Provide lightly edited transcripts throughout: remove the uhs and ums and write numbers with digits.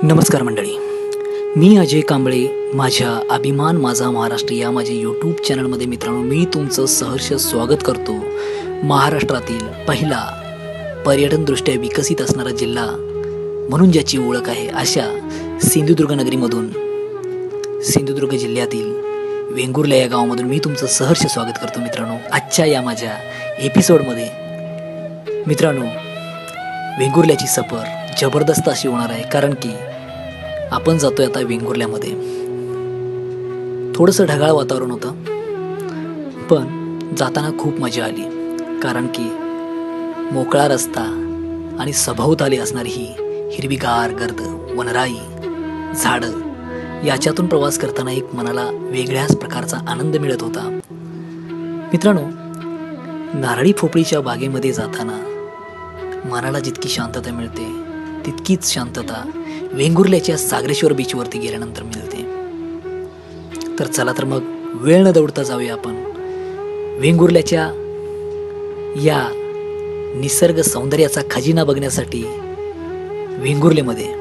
नमस्कार मंडळी, मी अजय कांबळे. माझ्या अभिमान माझा महाराष्ट्र या माझ्या यूट्यूब चॅनलमध्ये मित्रांनो मी तुमचं सहर्ष स्वागत करतो. महाराष्ट्रातील पहिला पर्यटनदृष्ट्या विकसित असणारा जिल्हा म्हणून ज्याची ओळख आहे अशा सिंधुदुर्ग नगरीमधून, सिंधुदुर्ग जिल्ह्यातील वेंगुर्ला या गावामधून मी तुमचं सहर्ष स्वागत करतो. मित्रांनो, आजच्या या माझ्या एपिसोडमध्ये मित्रांनो वेंगुर्ल्याची सफर जबरदस्त अशी होणार आहे, कारण की आपण जातोय आता वेंगुर्ल्यामध्ये. थोडंसं ढगाळ वातावरण होतं, पण जाताना खूप मजा आली, कारण की मोकळा रस्ता आणि सभोवताली असणारी ही हिरवीगार गर्द वनराई झाडं याच्यातून प्रवास करताना एक मनाला वेगळ्याच प्रकारचा आनंद मिळत होता. मित्रांनो, नारळी पोफळीच्या बागेमध्ये जाताना मनाला जितकी शांतता मिळते तितकीच शांतता वेंगुर्ल्याच्या सागरेश्वर बीचवरती गेल्यानंतर मिळते. तर चला तर मग वेळ न दौडता जाऊया आपण वेंगुर्ल्याच्या या निसर्ग सौंदर्याचा खजिना बघण्यासाठी वेंगुर्लेमध्ये.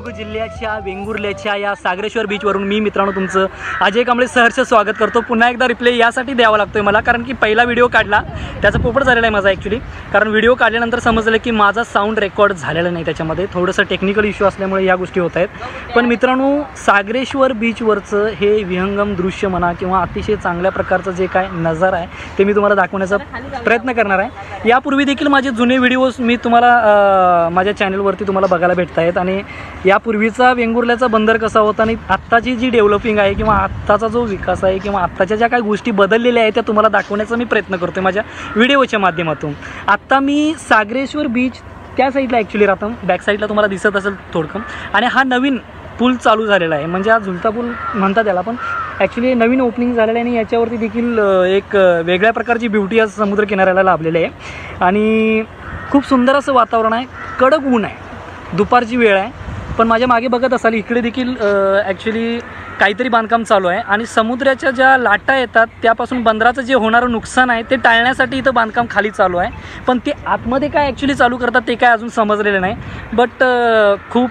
सिंधुदुर्ग जिल्ह्याच्या वेंगुर्ल्याच्या या सागरेश्वर बीचवरून मी मित्रांनो तुमचं अजय कांबळे सहर्ष स्वागत करतो। पुन्हा एकदा रिप्ले यासाठी द्यावा लागतोय मला, कारण की पहिला व्हिडिओ काढला त्याचा पोपट झालेला आहे माझा ॲक्च्युली। कारण व्हिडिओ काढल्यानंतर समजलं की माझा साऊंड रेकॉर्ड झालेला नाही, त्याच्यामध्ये थोडंसं टेक्निकल इश्यू असल्यामुळे या गोष्टी होत आहेत। पण मित्रांनो, सागरेश्वर बीचवरचं हे विहंगम दृश्य म्हणा किंवा अतिशय चांगल्या प्रकारचं जे काय नजारा आहे ते मी तुम्हाला दाखवण्याचा प्रयत्न करणार आहे। यापूर्वी देखील माझे जुने व्हिडिओज मी तुम्हाला माझ्या चॅनलवरती तुम्हाला बघायला भेटत आहेत। आणि यापूर्वीचा वेंगुर्ल्याचा बंदर कसा होता आणि आत्ताची जी डेव्हलपिंग आहे किंवा आत्ताचा जो विकास आहे किंवा आत्ताच्या ज्या काही गोष्टी बदललेल्या आहेत त्या तुम्हाला दाखवण्याचा मी प्रयत्न करतो माझ्या व्हिडिओच्या माध्यमातून। आत्ता मी सागरेश्वर बीच त्या साईडला ॲक्च्युली राहतो, बॅक साईडला तुम्हाला दिसत असेल थोडकं। आणि हा नवीन पूल चालू झालेला आहे, म्हणजे हा झुलता पूल म्हणतात त्याला, पण ॲक्च्युली नवीन ओपनिंग झालेलं आहे आणि याच्यावरती देखील एक वेगळ्या प्रकारची ब्युटी आज समुद्र किनाऱ्याला लाभलेली आहे। आणि खूप सुंदर असं वातावरण आहे, कडक ऊन आहे, दुपारची वेळ आहे। पण माझ्या मागे बघत असाल इकडे देखील ॲक्च्युली काहीतरी बांधकाम चालू आहे आणि समुद्राच्या ज्या लाटा येतात त्यापासून बंदराचं जे होणारं नुकसान आहे ते टाळण्यासाठी इथं बांधकाम खाली चालू आहे। पण ते आतमध्ये काय ॲक्च्युली चालू करतात ते काय अजून समजलेलं नाही, बट खूप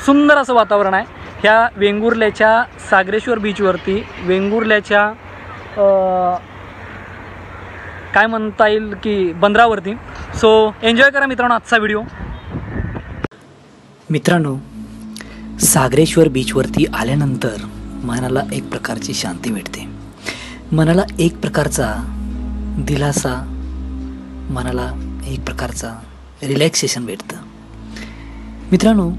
सुंदर असं वातावरण आहे ह्या वेंगुर्ल्याच्या सागरेश्वर बीचवरती, वेंगुर्ल्याच्या काय म्हणता येईल की बंदरावरती। सो एन्जॉय करा मित्रांनो आजचा व्हिडिओ। मित्रांनो, सागरेश्वर बीचवरती आल्यानंतर मनाला एक प्रकारची शांती मिळते, मनाला एक प्रकारचा दिलासा, मनाला एक प्रकारचा रिलॅक्सेशन भेटतं। मित्रांनो,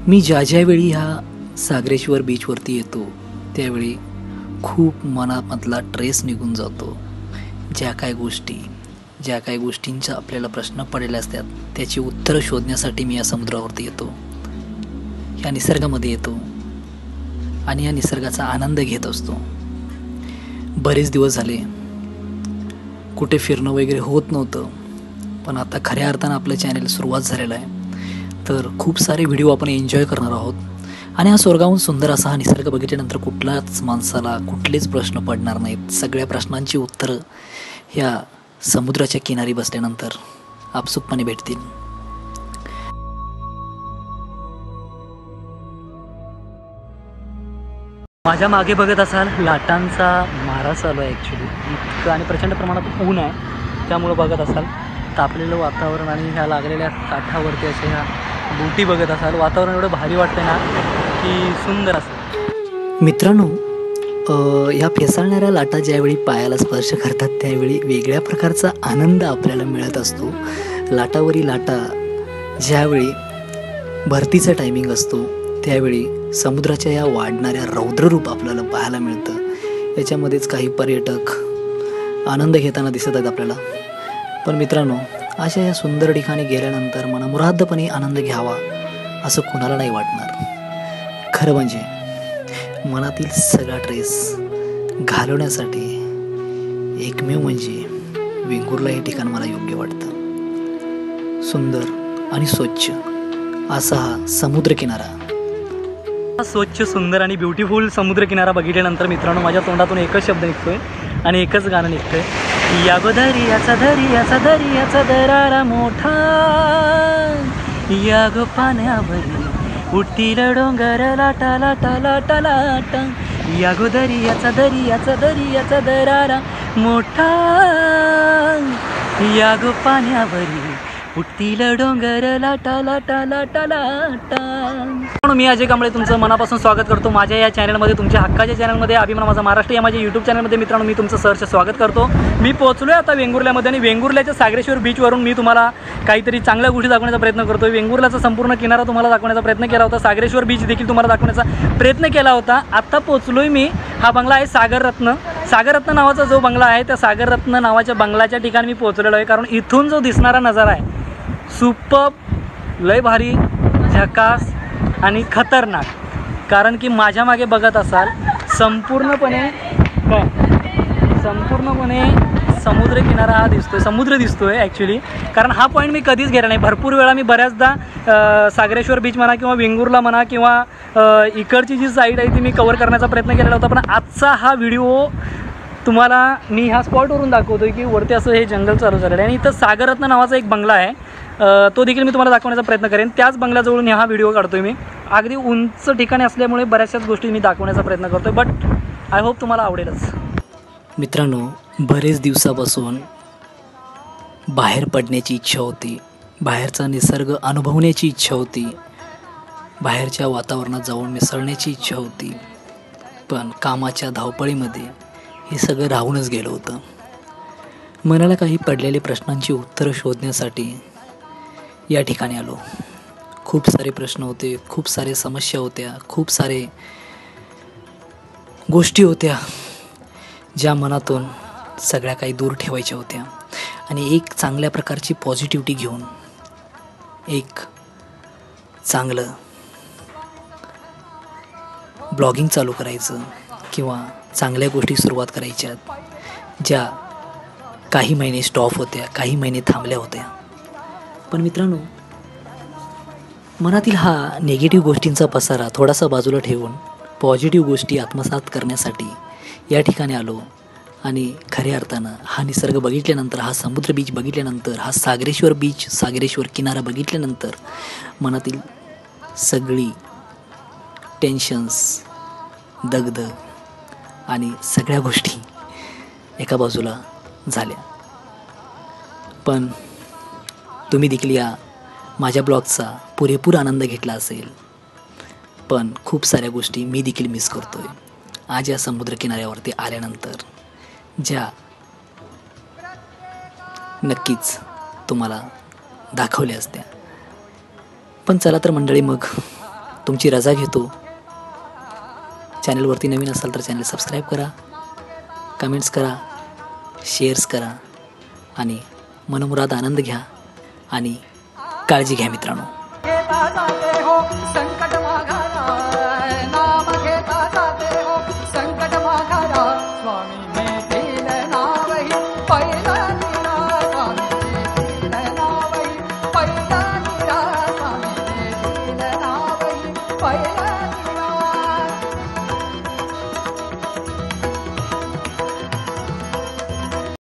मी ज्यावेळी ह्या सागरेश्वर बीचवरती येतो त्यावेळी खूप मनामधला ट्रेस निघून जातो। ज्या काही गोष्टींचा आपल्याला प्रश्न पडलेले असतात त्याची उत्तरं शोधण्यासाठी मी या समुद्रावरती येतो, ह्या निसर्गामध्ये येतो आणि या निसर्गाचा आनंद घेत असतो। बरेच दिवस झाले कुठे फिरणं वगैरे होत नव्हतं, पण आता खऱ्या अर्थानं आपलं चॅनल सुरुवात झालेलं आहे, तर खूप सारे व्हिडिओ आपण एन्जॉय करणार आहोत। आणि हा स्वर्गाहून सुंदर असा हा निसर्ग बघितल्यानंतर कुठलाच माणसाला कुठलेच प्रश्न पडणार नाहीत। सगळ्या प्रश्नांची उत्तरं ह्या समुद्राच्या किनारी बसल्यानंतर आपसुकपणे भेटतील। माझ्या मागे बघत असाल लाटांचा मारा चालू आहे ॲक्च्युली, इतकं आणि प्रचंड प्रमाणात ऊन आहे, त्यामुळं बघत असाल तापलेलं वातावरण आणि ह्या लागलेल्या काठावरती अशा ह्या बोटी बघत असाल, वातावरण एवढं भारी वाटतं ना की सुंदर असं। मित्रांनो, ह्या फेसाळणाऱ्या लाटा ज्यावेळी पायाला स्पर्श करतात त्यावेळी वेगळ्या प्रकारचा आनंद आपल्याला मिळत असतो। लाटावरील लाटा ज्यावेळी भरतीचा टायमिंग असतो त्यावेळी समुद्राच्या या वाढणाऱ्या रौद्ररूप आपल्याला पाहायला मिळतं। याच्यामध्येच काही पर्यटक आनंद घेताना दिसत आहेत आपल्याला। पण मित्रांनो, अशा या सुंदर ठिकाणी गेल्यानंतर मनमुरादपणे आनंद घ्यावा असं कुणाला नाही वाटणार। खरं म्हणजे मनातील सगळा ट्रेस घालवण्यासाठी एकमेव म्हणजे वेंगुर्ला हे ठिकाण मला योग्य वाटतं। सुंदर आणि स्वच्छ असा हा समुद्रकिनारा, स्वच्छ सुंदर आणि ब्युटिफुल समुद्रकिनारा बघितल्यानंतर मित्रांनो माझ्या तोंडातून एकच शब्द निघतोय आणि एकच गाणं निघतंय, या गो दर्याचा दर्याचा दर्याचा दरारा मोठा, या गो पाण्यावरी उठतील डोंगर लाटा लाटा लाटा लाटा, या गो दर्याचा दर्याचा दर्याचा दरारा मोठा, या गो पाण्यावरी उठतील डोंगर लाटा लाटा लाटा लाटा। मी अजय कांबळे तुमचं मनापासून स्वागत करतो माझ्या या चॅनलमध्ये, तुमच्या हक्काच्या चॅनलमध्ये अभिमान माझा महाराष्ट्र या माझ्या यूट्यूब चॅनलमध्ये। मित्रांनो, मी तुमचं सहर्ष स्वागत करतो। मी पोहोचलो आहे आता वेंगुर्ल्यामध्ये आणि वेंगुर्ल्याच्या सागरेश्वर बीचवरून मी तुम्हाला काहीतरी चांगल्या गोष्टी दाखवण्याचा प्रयत्न करतो। वेंगुर्ल्याचा संपूर्ण किनारा तुम्हाला दाखवण्याचा प्रयत्न केला होता, सागरेश्वर बीच देखील तुम्हाला दाखवण्याचा प्रयत्न केला होता। आत्ता पोहोचलो आहे मी, हा बंगला आहे सागररत्न नावाचा जो बंगला आहे त्या सागररत्न नावाच्या बंगल्याच्या ठिकाणी मी पोहोचलेलो आहे। कारण इथून जो दिसणारा नजारा आहे सुपर्ब, लय भारी, झकास आणि खतरनाक। कारण की माझ्या मागे बघत असाल संपूर्णपणे समुद्रकिनारा हा दिसतोय, समुद्र दिसतोय ॲक्च्युली। कारण हा पॉईंट मी कधीच गेला नाही, भरपूर वेळा मी बऱ्याचदा सागरेश्वर बीच म्हणा किंवा वेंगुर्ला म्हणा किंवा इकडची जी साईड आहे ती मी कवर करण्याचा प्रयत्न केलेला होता। पण आजचा हा व्हिडिओ तुम्हाला मी ह्या स्पॉटवरून दाखवतोय की वरती असं हे जंगल चालू झालेलं आहे आणि इथं सागररत्न नावाचा एक बंगला आहे तो देखील मी तुम्हाला दाखवण्याचा प्रयत्न करेन. त्याच बंगल्याजवळून हा व्हिडिओ काढतोय मी. अगदी उंच ठिकाणी असल्यामुळे बऱ्याचशाच गोष्टी मी दाखवण्याचा प्रयत्न करतोय, बट आय होप तुम्हाला आवडेलच. मित्रांनो, बरेच दिवसापासून बाहेर पडण्याची इच्छा होती, बाहेरचा निसर्ग अनुभवण्याची इच्छा होती, बाहेरच्या वातावरणात जाऊन मिसळण्याची इच्छा होती. पण कामाच्या धावपळीमध्ये हे सगळं राहूनच गेलं होतं. मनाला काही पडलेले प्रश्नांची उत्तरं शोधण्यासाठी या ठिकाणी आलो. खूप सारे प्रश्न होते, खूप सारे समस्या होत्या, खूप सारे गोष्टी होत्या ज्या मनातून सगळ्या काही दूर ठेवायच्या होत्या. आणि एक चांगल्या प्रकारची पॉझिटिव्हिटी घेऊन एक चांगलं ब्लॉगिंग चालू करायचं किंवा चांगल्या गोष्टी सुरुवात करायच्यात ज्या काही महिने स्टॉप होत्या, काही महिने थांबल्या होत्या. पण मित्रांनो, मनातील हा निगेटिव्ह गोष्टींचा पसारा थोडासा बाजूला ठेवून पॉझिटिव्ह गोष्टी आत्मसात करण्यासाठी या ठिकाणी आलो. आणि खऱ्या अर्थानं हा निसर्ग बघितल्यानंतर, हा समुद्र बीच बघितल्यानंतर, हा सागरेश्वर बीच, सागरेश्वर किनारा बघितल्यानंतर मनातील सगळी टेन्शन्स, दगदग आणि सगळ्या गोष्टी एका बाजूला झाल्या. पण तुम्ही देखील या माझ्या ब्लॉगचा पुरेपूर आनंद घेतला असेल. पण खूप साऱ्या गोष्टी मी देखील मिस करतो आहे. आज या समुद्रकिनाऱ्यावरती आल्यानंतर ज्या नक्कीच तुम्हाला दाखवल्या असत्या. पण चला तर मंडळी, मग तुमची रजा घेतो. चॅनलवरती नवीन असाल तर चॅनल सबस्क्राईब करा, कमेंट्स करा, शेअर्स करा आणि मनमुराद आनंद घ्या आणि काळजी घ्या मित्रांनो. संकट माघारा